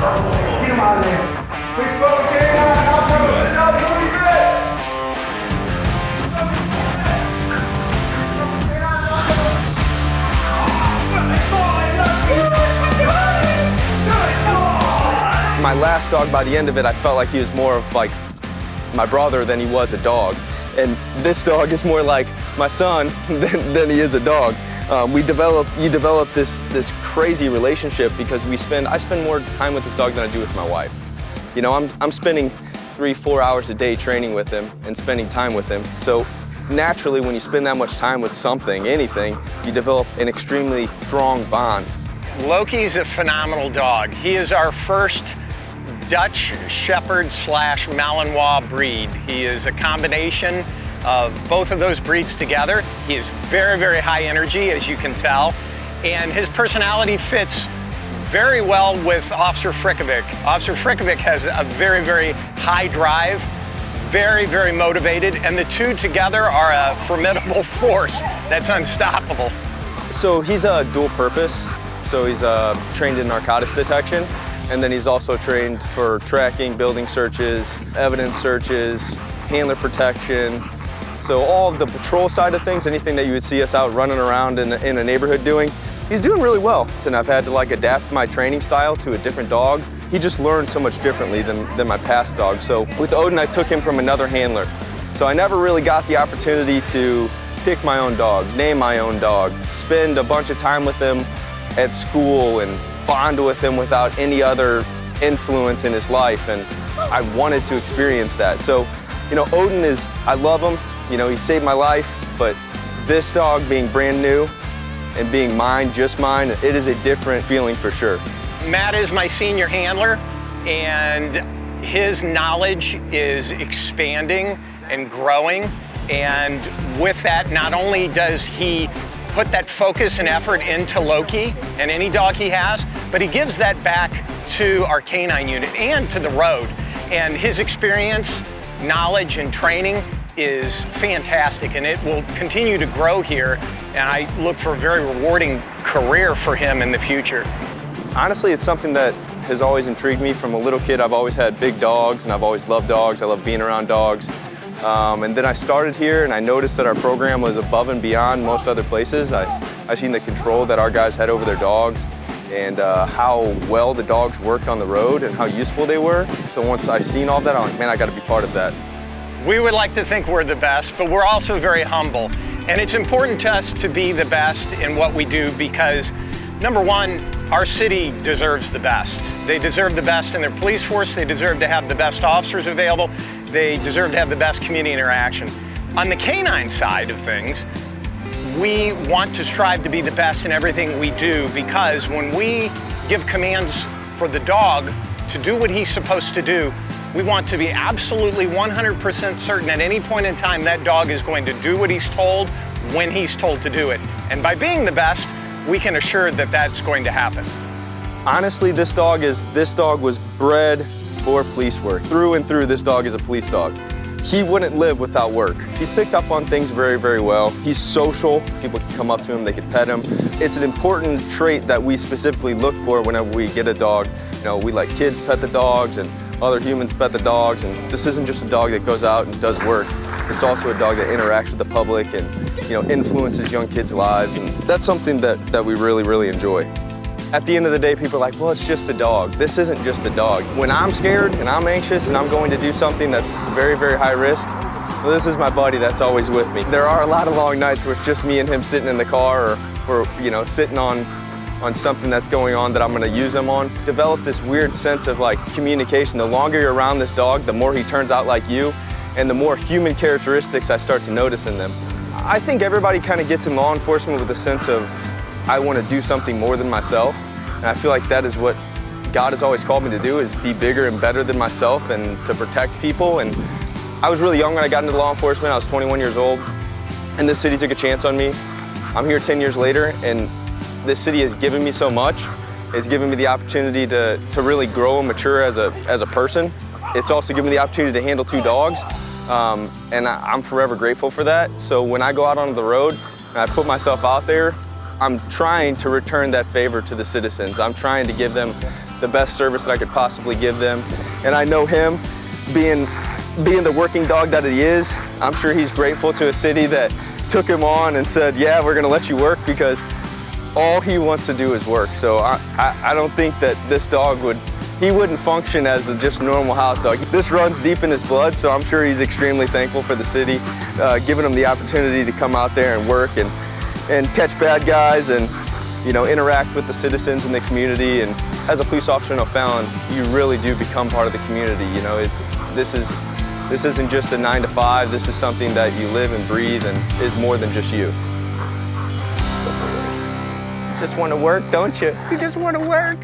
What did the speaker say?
Get him out of there. Please go with K-9. I'll tell him sit down. He'll be good. My last dog, by the end of it, I felt like he was more of like my brother than he was a dog. And this dog is more like my son than he is a dog. You develop this crazy relationship because I spend more time with this dog than I do with my wife. You know, I'm spending 3-4 hours a day training with him and spending time with him. So naturally, when you spend that much time with something, anything, you develop an extremely strong bond. Loki's a phenomenal dog. He is our first Dutch Shepherd / Malinois breed. He is a combination of both of those breeds together. He is very, very high energy, as you can tell, and his personality fits very well with Officer Frickovic. Officer Frickovic has a very, very high drive, very, very motivated, and the two together are a formidable force that's unstoppable. So he's a dual purpose. So he's trained in narcotics detection, and then he's also trained for tracking, building searches, evidence searches, handler protection. So all of the patrol side of things, anything that you would see us out running around in a neighborhood doing, he's doing really well. And I've had to like adapt my training style to a different dog. He just learned so much differently than my past dog. So with Odin, I took him from another handler. So I never really got the opportunity to pick my own dog, name my own dog, spend a bunch of time with him at school and bond with him without any other influence in his life, and I wanted to experience that. So, you know, Odin I love him, you know, he saved my life, but this dog being brand new and being mine, just mine, it is a different feeling for sure. Matt is my senior handler, and his knowledge is expanding and growing, and with that, not only does he put that focus and effort into Loki and any dog he has, but he gives that back to our K-9 unit and to the road. And his experience, knowledge, and training is fantastic, and it will continue to grow here, and I look for a very rewarding career for him in the future. Honestly, it's something that has always intrigued me from a little kid. I've always had big dogs, and I've always loved dogs. I love being around dogs. And then I started here and I noticed that our program was above and beyond most other places. I've seen the control that our guys had over their dogs and how well the dogs worked on the road and how useful they were. So once I seen all that, I'm like, man, I gotta be part of that. We would like to think we're the best, but we're also very humble. And it's important to us to be the best in what we do because, number one, our city deserves the best. They deserve the best in their police force. They deserve to have the best officers available. They deserve to have the best community interaction. On the K-9 side of things, we want to strive to be the best in everything we do because when we give commands for the dog to do what he's supposed to do, we want to be absolutely 100% certain at any point in time that dog is going to do what he's told when he's told to do it. And by being the best, we can assure that that's going to happen. Honestly, this dog was bred for police work. Through and through, this dog is a police dog. He wouldn't live without work. He's picked up on things very, very well. He's social. People can come up to him, they can pet him. It's an important trait that we specifically look for whenever we get a dog. You know, we let kids pet the dogs and other humans pet the dogs, and this isn't just a dog that goes out and does work. It's also a dog that interacts with the public and, you know, influences young kids' lives, and that's something that we really, really enjoy. At the end of the day, people are like, well, it's just a dog. This isn't just a dog. When I'm scared and I'm anxious and I'm going to do something that's very, very high risk, well, this is my buddy that's always with me. There are a lot of long nights where it's just me and him sitting in the car or you know, sitting on something that's going on that I'm gonna use him on. Develop this weird sense of like communication. The longer you're around this dog, the more he turns out like you, and the more human characteristics I start to notice in them. I think everybody kind of gets in law enforcement with a sense of, I want to do something more than myself. And I feel like that is what God has always called me to do, is be bigger and better than myself and to protect people. And I was really young when I got into law enforcement. I was 21 years old, and this city took a chance on me. I'm here 10 years later, and this city has given me so much. It's given me the opportunity to really grow and mature as a person. It's also given me the opportunity to handle 2 dogs, and I'm forever grateful for that. So when I go out onto the road and I put myself out there, I'm trying to return that favor to the citizens. I'm trying to give them the best service that I could possibly give them. And I know him, being the working dog that he is, I'm sure he's grateful to a city that took him on and said, yeah, we're gonna let you work, because all he wants to do is work. So I don't think that this dog he wouldn't function as a just normal house dog. This runs deep in his blood, so I'm sure he's extremely thankful for the city, giving him the opportunity to come out there and work and catch bad guys and, you know, interact with the citizens in the community. And as a police officer in O'Fallon, you really do become part of the community. You know, this isn't just a 9 to 5. This is something that you live and breathe and is more than just you. You just want to work, don't you? You just want to work.